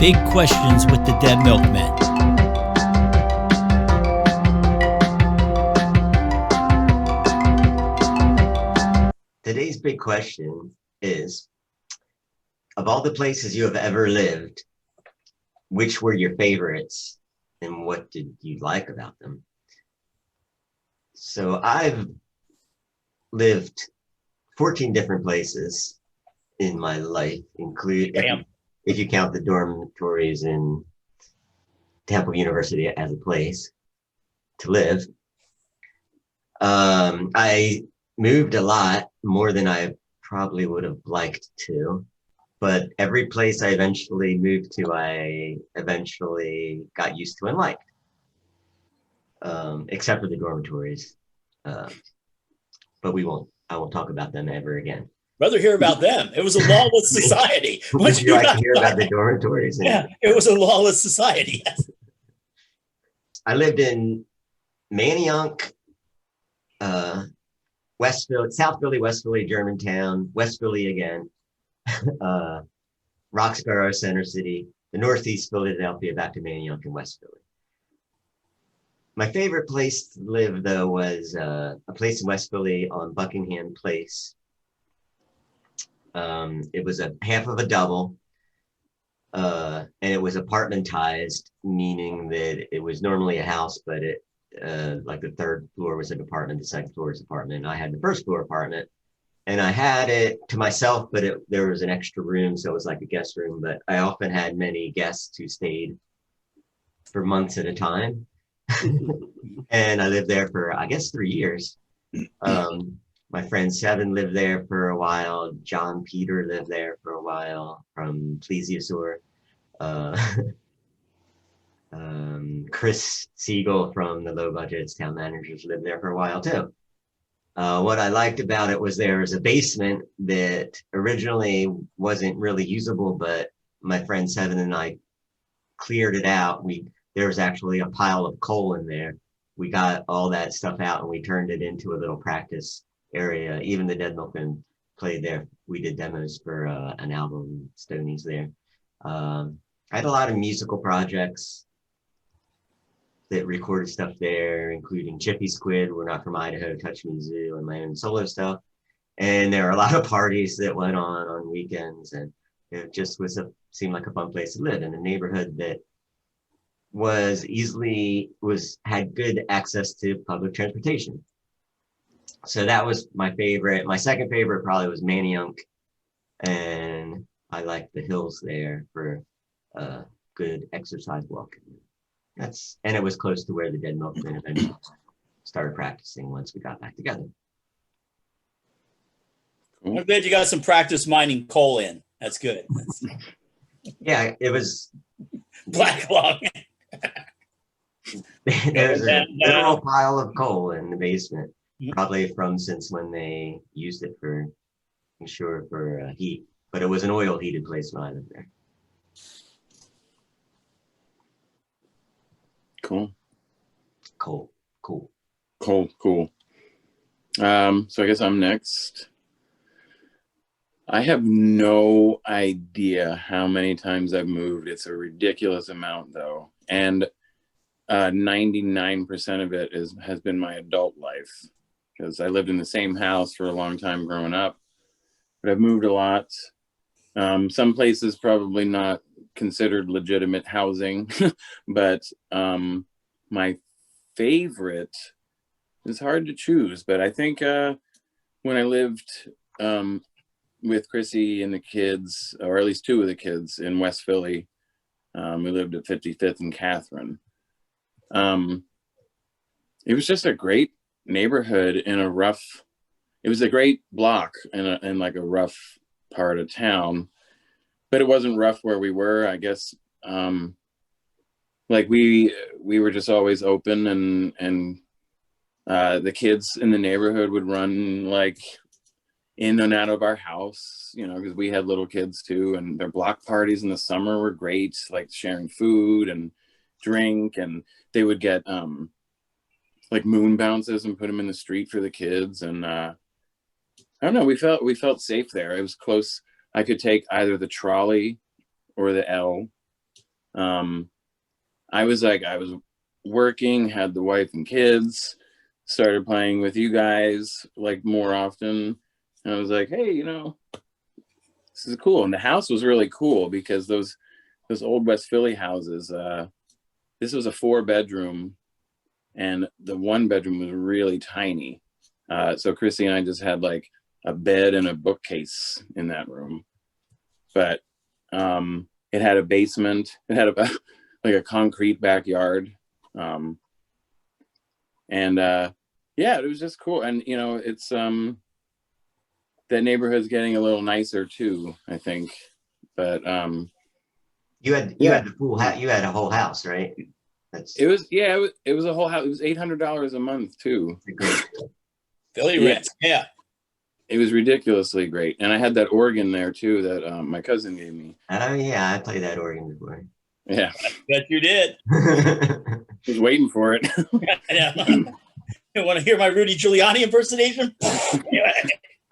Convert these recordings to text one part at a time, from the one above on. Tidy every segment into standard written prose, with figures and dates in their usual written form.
Big Questions with the Dead Milkmen. Today's big question is, of all the places you have ever lived, which were your favorites and what did you like about them? So I've lived 14 different places in my life, including if you count the dormitories in Temple University as a place to live. I moved a lot, more than I probably would have liked to, but every place I eventually moved to, I eventually got used to and liked, except for the dormitories. But I won't talk about them ever again. Rather hear about them. It was a lawless society. Would you like to hear about the dormitories? Yeah, it was a lawless society. Yes. I lived in Manayunk, West Philly, South Philly, West Philly, Germantown, West Philly again, Roxborough, Center City, the Northeast Philadelphia, back to Manayunk and West Philly. My favorite place to live, though, was a place in West Philly on Buckingham Place. It was a half of a double, and it was apartmentized, meaning that it was normally a house, but it like the third floor was an apartment, the second floor was an apartment. I had the first floor apartment, and I had it to myself, but there was an extra room, so it was like a guest room. But I often had many guests who stayed for months at a time, and I lived there for, I guess, 3 years. My friend Seven lived there for a while. John Peter lived there for a while from Plesiosaur. Chris Siegel from the Low Budgets Town Managers lived there for a while too. What I liked about it was there was a basement that originally wasn't really usable, but my friend Seven and I cleared it out. There was actually a pile of coal in there. We got all that stuff out and we turned it into a little practice area. Even the Dead Milkmen played there. We did demos for an album, Stonies there. I had a lot of musical projects that recorded stuff there, including Chippy Squid, We're Not From Idaho, Touch Me Zoo, and my own solo stuff. And there were a lot of parties that went on weekends, and it just seemed like a fun place to live in a neighborhood that had good access to public transportation. So that was my favorite. My second favorite probably was Manayunk, and I liked the hills there for good exercise walking. And it was close to where the Dead Milkmen eventually started practicing once we got back together. I'm glad you got some practice mining coal in. That's good. Yeah, it was black lung. There's a literal pile of coal in the basement, probably from since when they used it for heat. But it was an oil heated place when I lived there. Cool. So I guess I'm next. I have no idea how many times I've moved. It's a ridiculous amount, though. And 99% of it has been my adult life, because I lived in the same house for a long time growing up. But I've moved a lot. Some places probably not considered legitimate housing, but my favorite is hard to choose. But I think when I lived with Chrissy and the kids, or at least two of the kids in West Philly, we lived at 55th and Catherine. It was just a great neighborhood it was a great block in like a rough part of town, but it wasn't rough where we were. I guess like we were just always open, and the kids in the neighborhood would run like in and out of our house, because we had little kids too, and their block parties in the summer were great, like sharing food and drink, and they would get like moon bounces and put them in the street for the kids. And I don't know, we felt safe there. It was close. I could take either the trolley or the L I was working, had the wife and kids, started playing with you guys like more often. And I was like, hey, you know, this is cool. And the house was really cool because those old West Philly houses, this was a 4-bedroom and the 1-bedroom was really tiny. So Chrissy and I just had like a bed and a bookcase in that room. But it had a basement. It had like a concrete backyard. Yeah, it was just cool. And, you know, it's that neighborhood's getting a little nicer too, I think. But you had the full house. You had a whole house, right? It was a whole house. It was $800 a month too. Philly rent. Yeah. It was ridiculously great. And I had that organ there too that my cousin gave me. Oh yeah, I played that organ before. Yeah. I bet you did. Was waiting for it. Yeah. You want to hear my Rudy Giuliani impersonation? Oh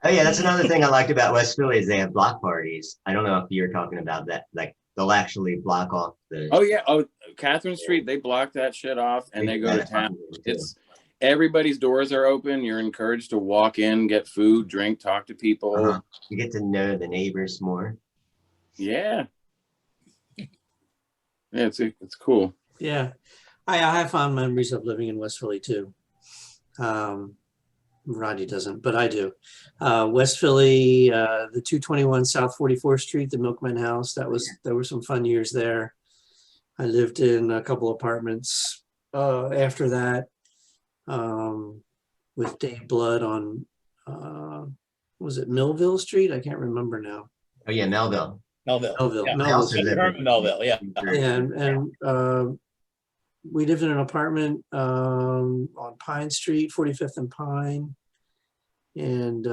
yeah, that's another thing I liked about West Philly is they have block parties. I don't know if you're talking about that. Like they'll actually block off the. Oh yeah. Oh, Catherine Street. They block that shit off and they go to town. It's everybody's doors are open. You're encouraged to walk in, get food, drink, talk to people. You get to know the neighbors more. Yeah. Yeah, it's cool. Yeah, I have fond memories of living in West Philly too. Rodney doesn't, but I do. West Philly, the 221 South 44th Street, the Milkmen house. There were some fun years there. I lived in a couple apartments after that with Dave Blood on, was it Millville Street? I can't remember now. Oh yeah, Melville. Yeah. Melville, yeah. Yeah, and we lived in an apartment on Pine Street, 45th and Pine, and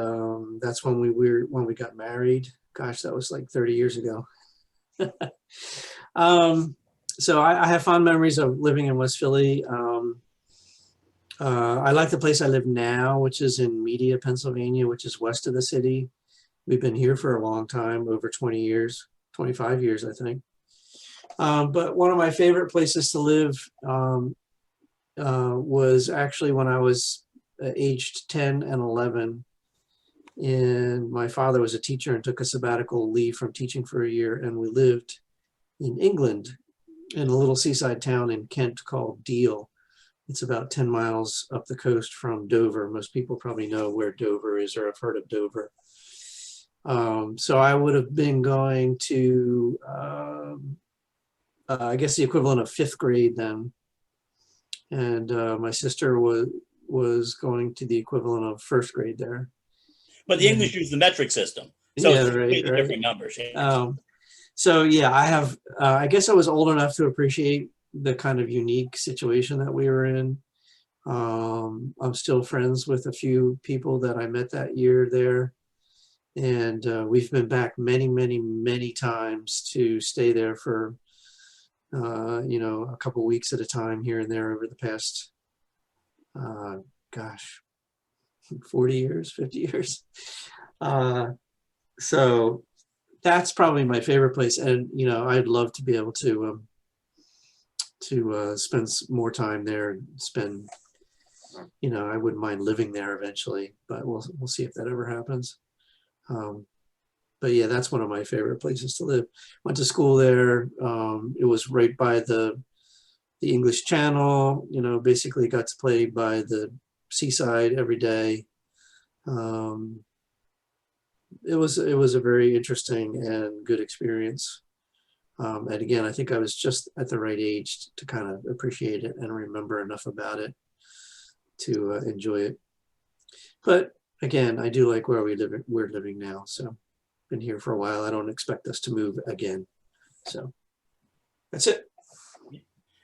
that's when we got married. Gosh, that was like 30 years ago. So I have fond memories of living in West Philly. I like the place I live now, which is in Media, Pennsylvania, which is west of the city. We've been here for a long time, over 20 years, 25 years, I think. But one of my favorite places to live was actually when I was aged 10 and 11. And my father was a teacher and took a sabbatical leave from teaching for a year. And we lived in England in a little seaside town in Kent called Deal. It's about 10 miles up the coast from Dover. Most people probably know where Dover is or have heard of Dover. So I would have been going to, I guess the equivalent of 5th grade then. And my sister was going to the equivalent of 1st grade there. But the English use the metric system. So Yeah, it's right. different numbers. Yeah. So yeah, I guess I was old enough to appreciate the kind of unique situation that we were in. I'm still friends with a few people that I met that year there. And we've been back many, many, many times to stay there for, a couple weeks at a time here and there over the past, 40 years, 50 years. So that's probably my favorite place. And, I'd love to be able to spend more time there, I wouldn't mind living there eventually, but we'll see if that ever happens. But yeah, that's one of my favorite places to live. Went to school there. It was right by the English Channel, basically got to play by the seaside every day. It was a very interesting and good experience. And again, I think I was just at the right age to kind of appreciate it and remember enough about it to enjoy it. But again, I do like where we're living now. So been here for a while. I don't expect us to move again. So that's it.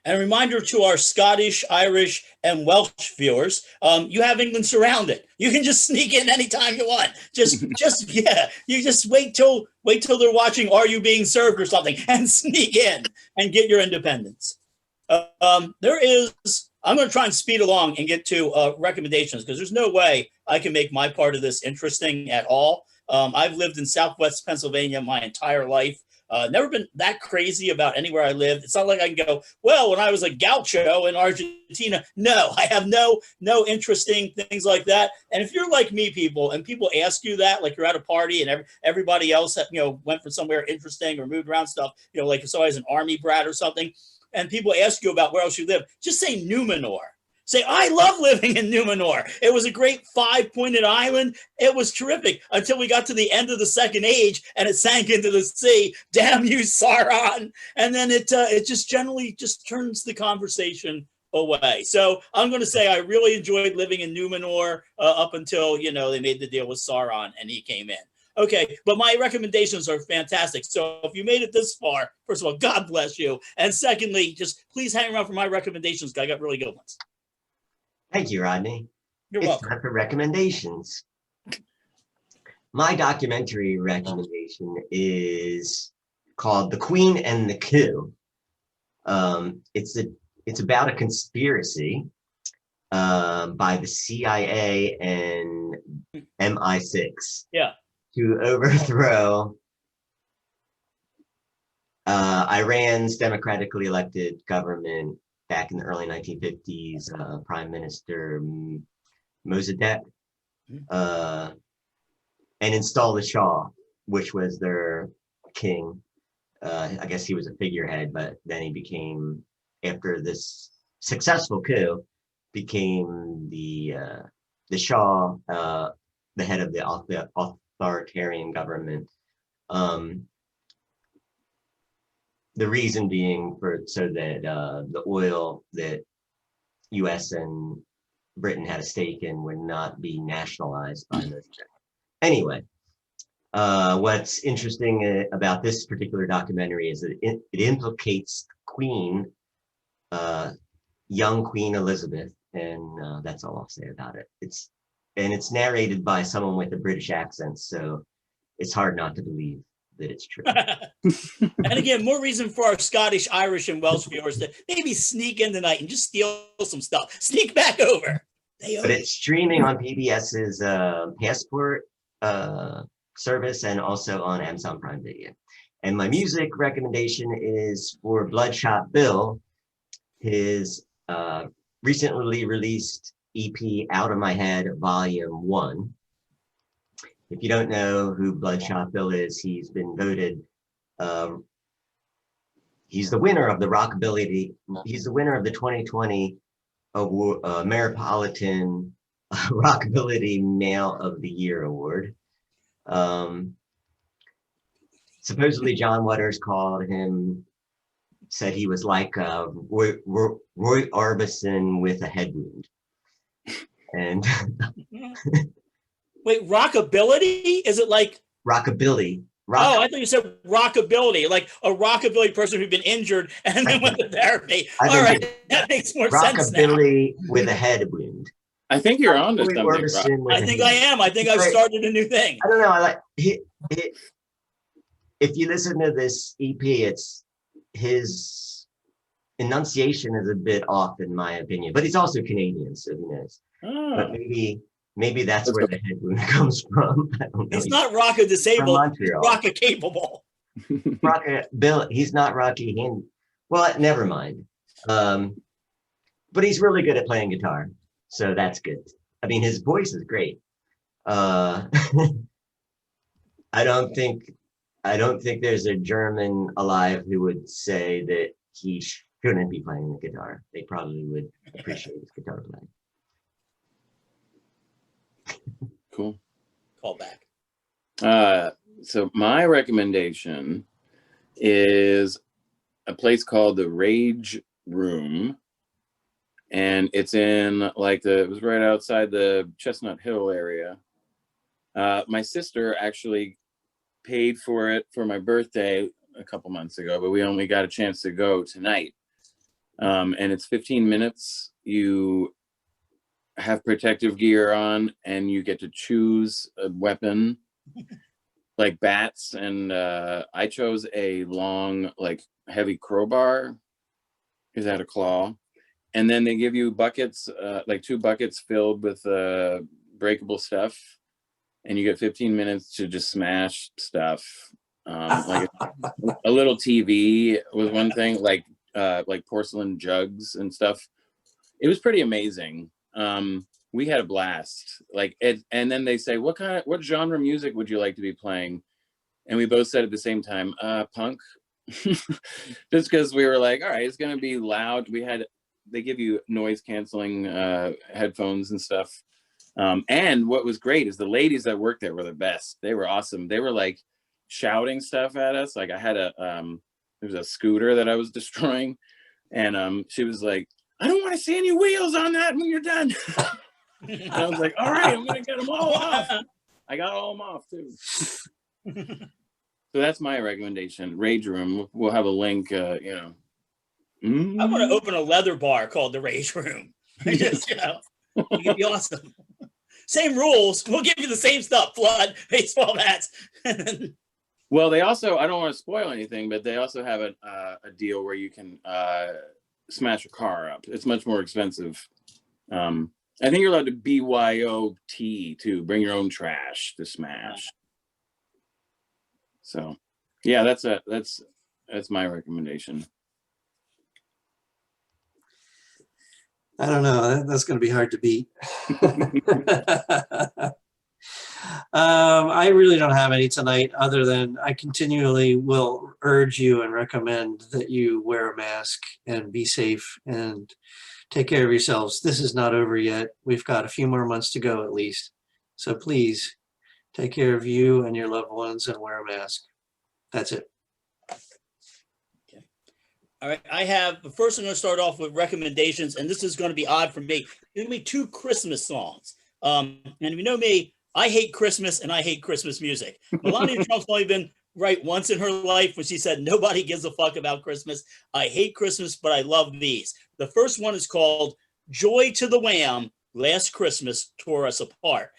And a reminder to our Scottish, Irish, and Welsh viewers, you have England surrounded. You can just sneak in anytime you want. You just wait till they're watching Are You Being Served or something and sneak in and get your independence. I'm going to try and speed along and get to recommendations because there's no way I can make my part of this interesting at all. I've lived in Southwest Pennsylvania my entire life. Never been that crazy about anywhere I lived. It's not like I can go, well, when I was a gaucho in Argentina. No, I have no interesting things like that. And if you're like me, people, and people ask you that, like you're at a party and everybody else, went for somewhere interesting or moved around stuff, like if somebody's an army brat or something, and people ask you about where else you live, just say Numenor. Say, I love living in Númenor. It was a great 5-pointed island. It was terrific until we got to the end of the Second Age and it sank into the sea. Damn you, Sauron. And then it just generally just turns the conversation away. So I'm going to say I really enjoyed living in Númenor up until, they made the deal with Sauron and he came in. Okay, but my recommendations are fantastic. So if you made it this far, first of all, God bless you. And secondly, just please hang around for my recommendations because I got really good ones. Thank you, Rodney. You're it's welcome. Time for recommendations. My documentary recommendation is called The Queen and the Coup. It's about a conspiracy by the CIA and MI6 to overthrow Iran's democratically elected government back in the early 1950s, Prime Minister Mossadegh, and install the Shah, which was their king. I guess he was a figurehead, but then he became, after this successful coup, became the Shah, the head of the authoritarian government. The reason being so that the oil that U.S. and Britain had a stake in would not be nationalized by Mossadegh. Anyway, what's interesting about this particular documentary is that it implicates Queen, young Queen Elizabeth, and that's all I'll say about it. It's narrated by someone with a British accent, so it's hard not to believe that it's true. And again, more reason for our Scottish, Irish, and Welsh viewers to maybe sneak in tonight and just steal some stuff. Sneak back over. But it's streaming on PBS's Passport service and also on Amazon Prime Video. And my music recommendation is for Bloodshot Bill, his recently released EP, Out of My Head, Volume 1. If you don't know who Bloodshot Bill is, he's been voted, he's the winner of the he's the winner of the 2020 award, Metropolitan Rockabilly Male of the Year Award. Supposedly John Waters said he was like Roy Orbison with a head wound. And wait, rockability? Is it like rockabilly? Oh, I thought you said rockability, like a rockabilly person who'd been injured and then went to therapy. All right, that makes more sense now. Rockabilly with a head wound. I think you're on to Roy something. Orbison with I a think head I am. I think I've started a new thing. I don't know. I like if you listen to this EP, it's his enunciation is a bit off in my opinion, but he's also Canadian, so who knows? Oh. But maybe that's where the head wound comes from. I don't know. He's not Rocka disabled, he's Montreal. Rocka capable. Bill, he's not Rocky. Well, never mind. But he's really good at playing guitar, so that's good. I mean, his voice is great. I don't think there's a German alive who would say that he shouldn't be playing the guitar. They probably would appreciate his guitar playing. Cool. Call back. So my recommendation is a place called the Rage Room, and it's in it was right outside the Chestnut Hill area. My sister actually paid for it for my birthday a couple months ago, but we only got a chance to go tonight. And it's 15 minutes. You have protective gear on and you get to choose a weapon like bats. And I chose a long, heavy crowbar. Is that a claw? And then they give you buckets, 2 buckets filled with breakable stuff. And you get 15 minutes to just smash stuff. Like a little TV was one thing, like porcelain jugs and stuff. It was pretty amazing. We had a blast. And then they say, what genre music would you like to be playing? And we both said at the same time, punk. Just because we were like, all right, it's gonna be loud. They give you noise canceling headphones and stuff. And what was great is the ladies that worked there were the best. They were awesome. They were like shouting stuff at us. Like I had there was a scooter that I was destroying, and she was like, I don't want to see any wheels on that when you're done. And I was like, all right, I'm gonna get them all off. I got all them off too. So that's my recommendation. Rage Room. We'll have a link. I want to open a leather bar called the Rage Room. Just, it could be awesome. Same rules. We'll give you the same stuff: blood, baseball bats. Well, they also, I don't want to spoil anything, but they also have a deal where you can smash a car up. It's much more expensive. I think you're allowed to BYOT too. Bring your own trash to smash. So, yeah, that's my recommendation. I don't know. That's going to be hard to beat. I really don't have any tonight, other than I continually will urge you and recommend that you wear a mask and be safe and take care of yourselves. This is not over yet. We've got a few more months to go at least. So please take care of you and your loved ones and wear a mask. That's it. Okay. All right. First I'm going to start off with recommendations, and this is going to be odd for me. There's going to be 2 Christmas songs. And if you know me, I hate Christmas and I hate Christmas music. Melania Trump's only been right once in her life when she said, nobody gives a fuck about Christmas. I hate Christmas, but I love these. The first one is called Joy to the Wham, Last Christmas Tore Us Apart.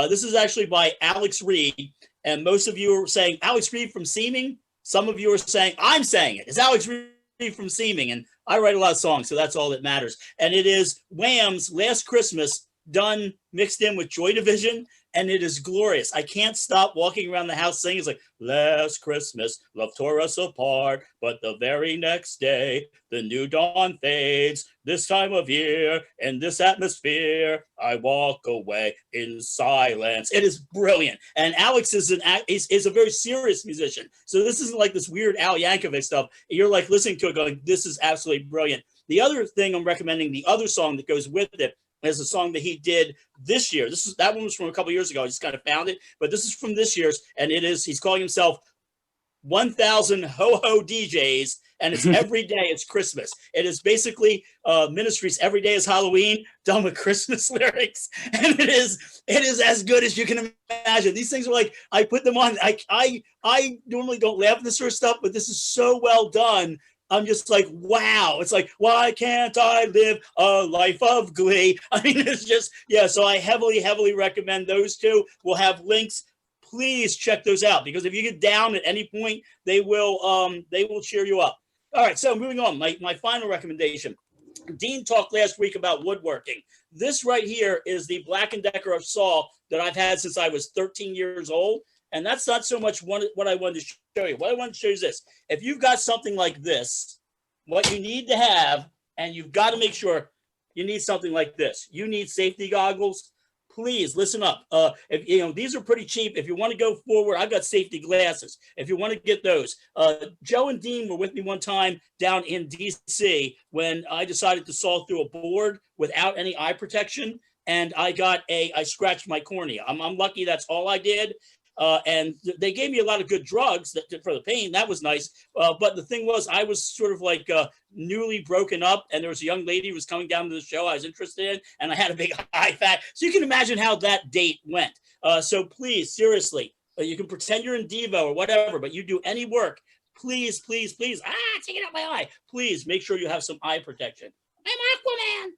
This is actually by Alex Reed. And most of you are saying, Alex Reed from Seeming. Some of you are saying, I'm saying it. It's Alex Reed from Seeming. And I write a lot of songs, so that's all that matters. And it is Wham's Last Christmas done, mixed in with Joy Division. And it is glorious. I can't stop walking around the house singing. It's like, last Christmas, love tore us apart, but the very next day, the new dawn fades. This time of year, in this atmosphere, I walk away in silence. It is brilliant. And Alex is a very serious musician. So this isn't like this weird Al Yankovic stuff. You're like listening to it going, this is absolutely brilliant. The other thing I'm recommending, the other song that goes with it, is a song that he did this year. That one was from a couple years ago. I just kind of found it, but this is from this year's, and he's calling himself 1000 Ho-Ho DJs, and it's every day it's Christmas. It is basically Ministry's Every Day is Halloween done with Christmas lyrics, and it is as good as you can imagine. These things are like, I put them on. I normally don't laugh at this sort of stuff, but this is so well done. I'm just like, wow. It's like, why can't I live a life of glee? I mean, it's just, yeah. So I heavily, heavily recommend those 2. We'll have links. Please check those out, because if you get down at any point, they will cheer you up. All right. So moving on, my final recommendation. Dean talked last week about woodworking. This right here is the Black & Decker saw that I've had since I was 13 years old. And that's not so much what I wanted to show you. What I want to show you is this. If you've got something like this, what you need to have, and you've got to make sure you need something like this. You need safety goggles. Please listen up. These are pretty cheap. If you want to go forward, I've got safety glasses. If you want to get those. Joe and Dean were with me one time down in DC when I decided to saw through a board without any eye protection. And I scratched my cornea. I'm lucky that's all I did. And they gave me a lot of good drugs for the pain. That was nice. But the thing was, I was sort of like newly broken up, and there was a young lady who was coming down to the show I was interested in, and I had a big high fat. So you can imagine how that date went. So please, seriously, you can pretend you're in Devo or whatever, but you do any work, please, please, please. Take it out my eye. Please make sure you have some eye protection. I'm Aquaman.